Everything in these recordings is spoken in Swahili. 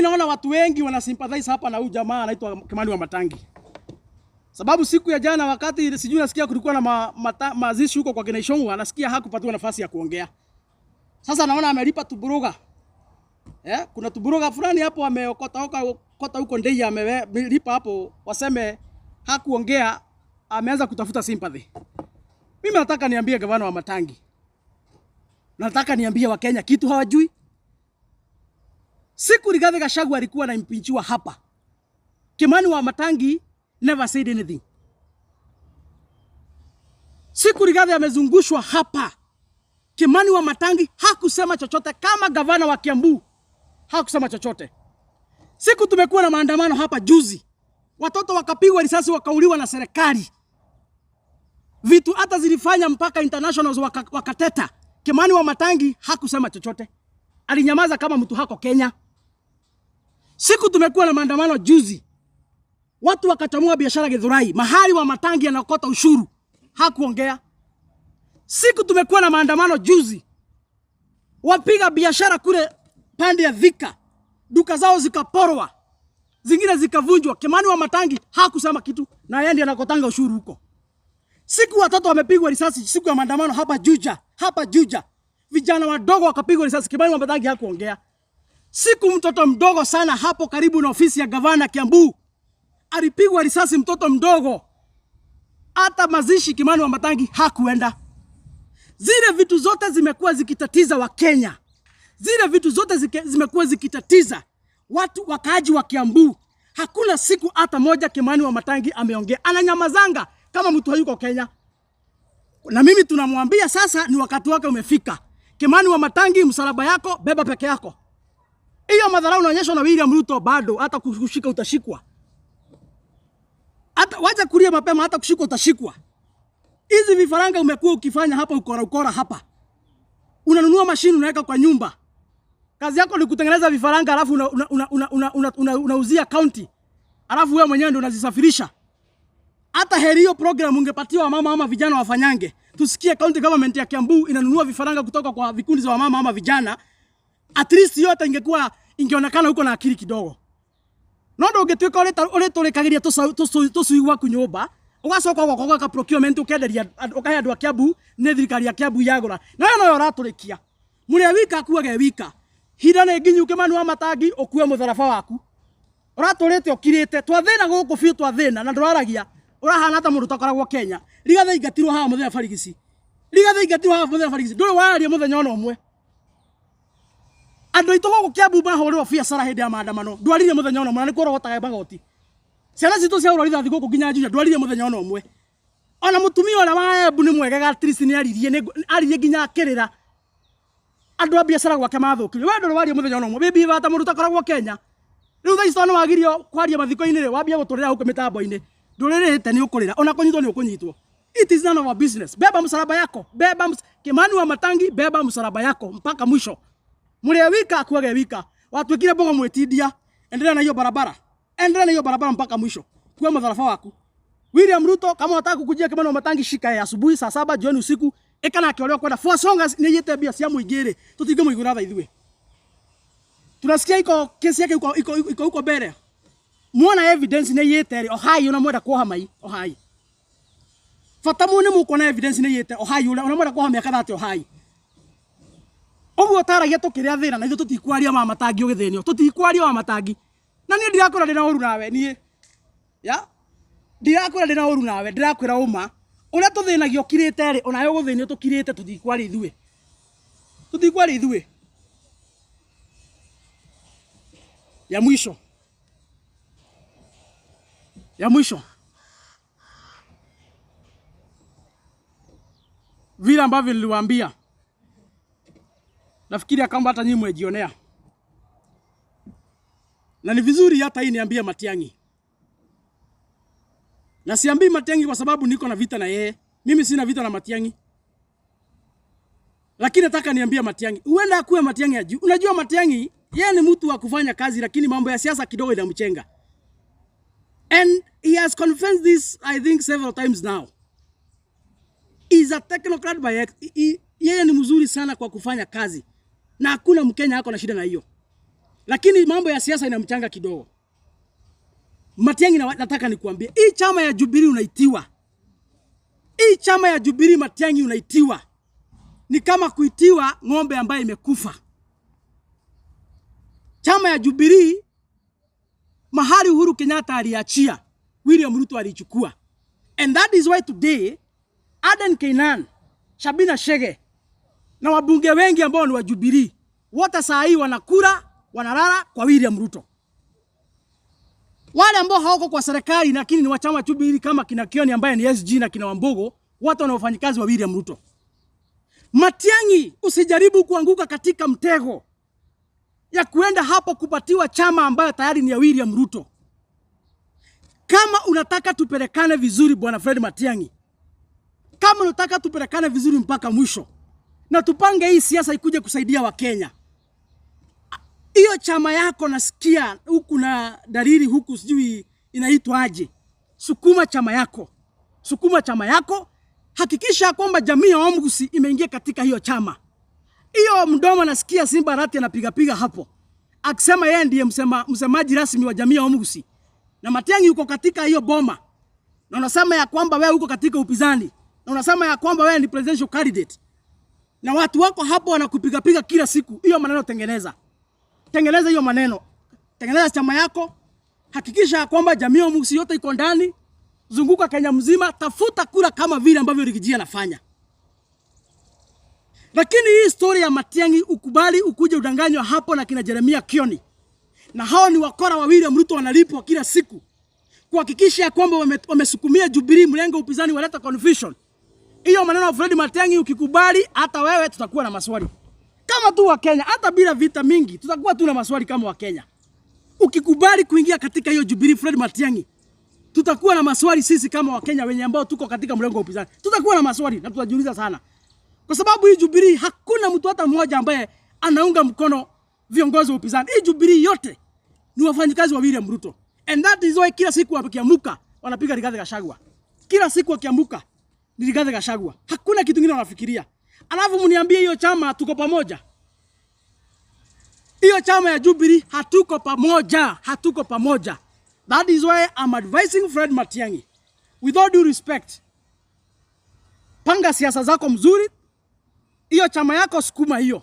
naona watu wengi wanasympathize hapa na huyu jamaa anaitwa Kimani Wamatangi. Sababu siku ya jana wakati sijui nasikia kulikuwa na mazishi huko kwa Genaishongwa, nasikia hakupatiwa nafasi ya kuongea. Sasa naona amelipa tuburuga. Kuna tuburuga fulani hapo ameokota huko ndei amelipa hapo waseme hakuongea, ameanza kutafuta sympathy. Mimi nataka niambie gavana Wamatangi. Nataka niambie Wakenya kitu hawajui. Siku Rigathi Gachagua alikuwa anaimpichiwa hapa, Kimani Wamatangi never said anything. Siku Rigathi amezungushwa hapa, Kimani Wamatangi hakusema chochote. Kama gavana wa Kiambu hakusema chochote. Siku tumekuwa na maandamano hapa juzi, watoto wakapigwa risasi wakauliwa na serikali, vitu hata zilifanya mpaka internationals wakateta. Kimani Wamatangi hakusema chochote, alinyamaza kama mtu hako Kenya. Siku tumekuwa na maandamano juzi, watu wakatamua biashara Githurai, mahali Wamatangi anakota ushuru, hakuongea. Siku tumekuwa na maandamano juzi, wapiga biashara kule pande ya Thika, duka zao zikaporwa, zingine zikavunjwa. Kimani Wamatangi hakusema kitu, na yeye ndiye anakotanga ushuru huko. Siku watoto wamepigwa risasi siku ya maandamano hapa Juja, vijana wadogo wakapigwa risasi, Kimani Wamatangi hakuongea. Siku mtoto mdogo sana hapo karibu na ofisi ya gavana Kiambu alipigwa risasi, mtoto mdogo. Hata mazishi Kimani Wamatangi hakuenda. Zile vitu zote zimekuwa zikitatiza Wakenya. Zile vitu zote zimekuwa zikitatiza watu wakaaji wa Kiambu. Hakuna siku hata moja Kimani Wamatangi ameongea. Ananyamazanga kama mtu hayuko Kenya. Na mimi tunamwambia sasa ni wakati wake umefika. Kimani Wamatangi, msalaba yako beba peke yako. Hiyo madharau unaonyeshwa na William Ruto bado, hata kushika utashikwa. Hata wacha kulia mapema, hata kushikwa utashikwa. Hizi vifaranga umekuwa ukifanya hapa ukora hapa. Unanunua mashini unaweka kwa nyumba. Kazi yako ni kutengeneza vifaranga alafu unauzia county. Alafu wewe mwenyewe ndio unazisafirisha. Hata heri hiyo program ungepatiwa mama ama vijana wafanyange. Tusikie county government ya Kiambu inanunua vifaranga kutoka kwa vikundi za mama ama vijana. At least yote ingeonekana huko na akili kidogo. Nondo ungetweka uretolekagiria tusuigwa kunyumba, ugacoka gwa ka procurement ukenderia ukaya andu a Kiambu ne thirikari ya Kiambu yagura. Na yo uratulikia. Muria wika kuage wika. Hira ne nginyu Kimani Wamatangi ukue mutharaba waku. Uratulite ukirite twathina guku biu twathina na nduraragia. Urahana ta mundu takoragwo Kenya. Rigathi ingatirwo haha muthenya barigisi. Rigathi ingatirwo haha muthenya barigisi. Nduri waria muthenya ono umwe. Andu itu guku Kiambu mahorwo biacara hindi ya maandamano. Ndwaririe muthenya ono umwe na nikoro gotaga bagoti. Ciana citu cia urori thathi guku ginya Juja ndwaririe muthenya ono umwe. Ona mutumia ora wa Embu ni mwegega at least ni aririe ginya akirira. Andu a biacara gwake mathukirio. We nduri waria muthenya ono umwe. Bibi bata mundu takoragwo Kenya. Riu thaicito no wagirio kwaria mathiko-ini ri wambia guturira huko mitambo-ini. Ndurerete ni ukurira ona kunyitwo ni ukunyitwo. It is none of our business. Beba msalaba yako. Kimani Wamatangi beba msalaba yako mpaka mwisho. Muria wika akuage wika. Watwikire bogo mwetidia. Endelea na hiyo barabara. Endelea na hiyo barabara mpaka mwisho. Kwa mdharafa wako. William Ruto kama unataka kukujia Kimani Wamatangi shika ya asubuhi saa 7 jioni usiku. Ekana akiolewa kwenda for songas ni yete bia cia muigire. Tutige muigura tha ithwe. Tunasikia iko kesi yake iko huko mbele. Muona evidence ni yete Ohio na mwenda kuoha mai Ohio. Fatamu ni muko na evidence ni yete Ohio na mwenda kuoha miaka 30 Ohio. Oguo taragia tukiria thira na ithu tutikwaria Wamatangi ugithenio. Tutikwaria Wamatangi. Na ni ndirakora ndina uru nawe nie. Ya? Ndirakora ndina uru nawe, ndirakwira uma. Uria tuthinagio kirite ri, onayo guthenio tukirite tutikwaria ithue. Tutikwaria ithue. Ya mwisho. Vile ambavyo niliwaambia. Nafikiria kama hata nyinyi mmejionea. Na ni vizuri hata hii niambie Matiang'i. Na siambii Matiang'i kwa sababu niko na vita na yeye. Mimi sina vita na Matiang'i. Lakini nataka niambie Matiang'i. Uenda akuwe Matiang'i ajui. Unajua Matiang'i yeye ni mtu wa kufanya kazi lakini mambo ya siasa kidogo inamchenga. And he has confessed this I think several times now. He's a technocrat by yeye ni mzuri sana kwa kufanya kazi. Na hakuna Mkenya hako na shida na hiyo. Lakini mambo ya siasa inamchanga kidogo. Matiang'i, nataka nikuambie, hii chama ya Jubilee unaitiwa. Hii chama ya Jubilee Matiang'i unaitiwa. Ni kama kuitiwa ng'ombe ambaye imekufa. Chama ya Jubilee mahali Uhuru Kenyatta aliachia, William Ruto alichukua. And that is why today Aden Keynan, Shabina Chege na wabunge wengi ambao ni wa Jubilee wote saa hii wanakura wanalala kwa William Ruto. Wale ambao hawako kwa serikali lakini ni wa chama Jubilee kama kina Kioni ambaye ni SG na kina Wambogo, watu wanaofanya kazi wa William Ruto. Matiang'i, usijaribu kuanguka katika mtego ya kuenda hapo kupatiwa chama ambayo tayari ni ya William Ruto. Kama unataka tupelekane vizuri bwana Fred Matiang'i, kama unataka tupelekane vizuri mpaka mwisho na tupange hii siasa ikuje kusaidia Wakenya, hiyo chama yako nasikia huku na dalili huku sijui inaitwa aje, sukuma chama yako. Sukuma chama yako, hakikisha kwamba jamii ya Omgusi imeingia katika hiyo chama. Hiyo mdomo nasikia Simba Arati anapiga hapo akisema yeye ndiye msemaji rasmi wa jamii ya Omgusi. Na Matiang'i yuko katika hiyo boma. Na unasema ya kwamba wewe uko katika upinzani. Na unasema ya kwamba wewe ni presidential candidate. Na watu wako hapo wanakupiga kila siku. Hiyo maneno tengeneza. Tengeneza hiyo maneno. Tengeneza chama yako. Hakikisha kwamba jamii ya Omgusi yote iko ndani. Zunguka Kenya mzima, tafuta kura kama vile ambavyo Rigiji anafanya. Lakini hii story ya Matiang'i ukubali ukuje udanganywa hapo na kina Jeremiah Kioni. Na hao ni wakora wa William Ruto wanalipwa kila siku kuhakikisha kwamba wamesukumia Jubilee mlengo upinzani waleta confusion. Hiyo maneno ya Fred Matiang'i ukikubali, hata wewe tutakuwa na maswali. Kama tu wa Kenya, hata bila vita mingi, tutakuwa tu na maswali kama wa Kenya. Ukikubali kuingia katika hiyo Jubilee Fred Matiang'i, tutakuwa na maswali sisi kama wa Kenya wenye ambao tuko katika mlengo wa upinzani. Tutakuwa na maswali na tutajiuliza sana. Kwa sababu hii Jubilee hakuna mtu hata mmoja ambaye anaunga mkono viongozi wa upinzani. Hii Jubilee yote ni wafanyikazi wa William Ruto. And that is why kila siku wakiamuka wanapiga Rigathi Gachagua. Kila siku wakiamuka ni Rigathi Gachagua. Hakuna kitu kingine wanafikiria. Alafu mniambie hiyo chama tuko pamoja. Hiyo chama ya Jubilee hatuko pamoja. Hatuko pamoja. That is why I'm advising Fred Matiang'i, with all due respect, panga siasa zako mzuri. Hiyo chama yako sukuma hiyo.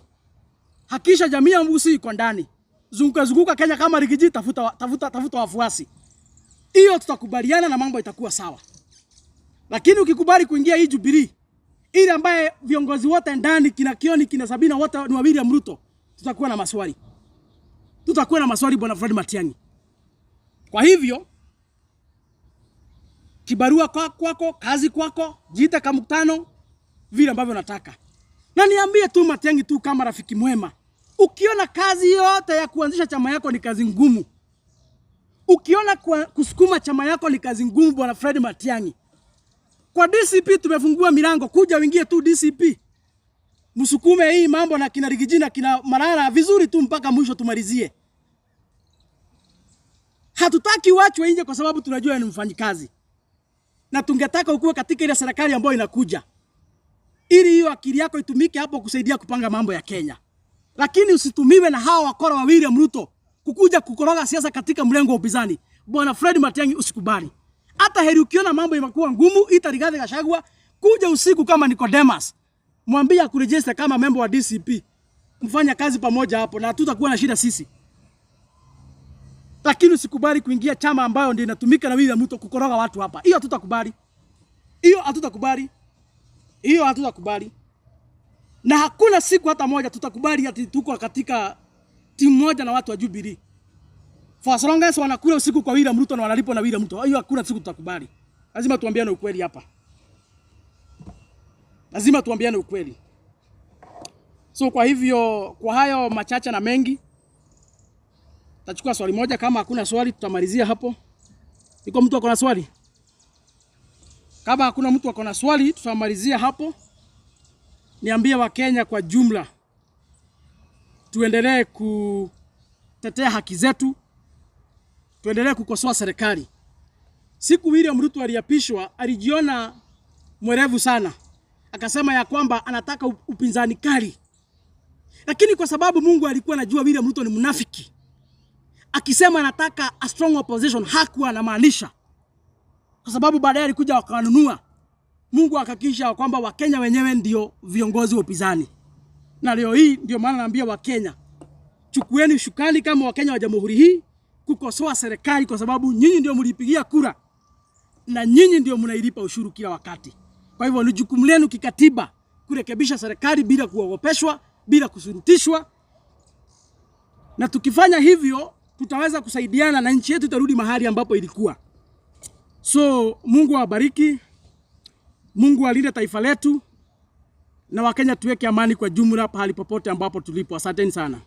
Hakisha jamii ya Omgusi iko ndani. Zunguka Kenya kama Rigiji, tafuta wafuasi. Hiyo tutakubaliana na mambo itakuwa sawa. Lakini ukikubali kuingia hii Jubilee, ile ambaye viongozi wote ndani kina Kioni kina Sabina wote ni wa William Ruto, tutakuwa na maswali. Tutakuwa na maswali bwana Fred Matiang'i. Kwa hivyo, kibarua kwako, kazi kwako, jiita kama mkutano vile ambavyo nataka. Na niambie tu Matiang'i tu kama rafiki mwema. Ukiona kazi yote ya kuanzisha chama yako ni kazi ngumu, ukiona kusukuma chama yako ni kazi ngumu bwana Fred Matiang'i, kwa DCP tumefungua milango, kuja uingie tu DCP. Msukume hii mambo na kina Rigiji na kina Marara vizuri tu mpaka mwisho tumalizie. Hatutaki uachwe nje kwa sababu tunajua ni mfanyikazi. Na tungetaka ukue katika ile serikali ambayo inakuja, ili hiyo akili yako itumike hapo kusaidia kupanga mambo ya Kenya. Lakini usitumiwe na hawa wakora wa William Ruto kukuja kukoroga siasa katika mlengo wa upinzani. Bwana Fred Matiang'i usikubali. Hata heri ukiona mambo yamekuwa ngumu, ita Rigathi Gachagua, kuja usiku kama Nicodemus. Mwambie akurejeste kama member wa DCP. Mfanya kazi pamoja hapo na tutakuwa na shida sisi. Lakini usikubali kuingia chama ambayo ndio inatumika na William Ruto kukoroga watu hapa. Hiyo hatutakubali. Hiyo hatutakubali. Hiyo hatutakubali. Na hakuna siku hata moja tutakubali ati tuko katika timu moja na watu wa Jubilee. For as long as wanakula usiku kwa William Ruto na wanalipwa na William Ruto, hiyo hakuna siku tutakubali. Lazima tuambiane ukweli hapa. Lazima tuambiane ukweli. So kwa hivyo, kwa hayo machache na mengi, tachukua swali moja. Kama hakuna swali tutamalizia hapo. Iko mtu akona swali? Kama hakuna mtu akona swali tutamalizia hapo. Niambie wa Kenya kwa jumla, tuendelee kutetea haki zetu, tuendelee kukosoa serikali. Siku William Ruto aliapishwa, alijiona mwerevu sana. Akasema ya kwamba anataka upinzani kali. Lakini kwa sababu Mungu alikuwa anajua William Ruto ni mnafiki, akisema anataka a strong opposition hakuwa anamaanisha, kwa sababu baadaye alikuja wakanunua. Mungu akakisha kwamba Wakenya wenyewe ndio viongozi wa upinzani. Na leo hii ndio maana naambia Wakenya, chukueni shukani kama Wakenya wa jamhuri hii kukosoa serikali, kwa sababu nyinyi ndio mlipigia kura na nyinyi ndio mnailipa ushuru kila wakati. Kwa hivyo ni jukumu lenu kikatiba kurekebisha serikali bila kuogopeshwa, bila kusurutishwa. Na tukifanya hivyo tutaweza kusaidiana na nchi yetu itarudi mahali ambapo ilikuwa. So Mungu awabariki. Mungu alinde taifa letu, na Wakenya tuweke amani kwa jumla pahali popote ambapo tulipo. Asanteni sana.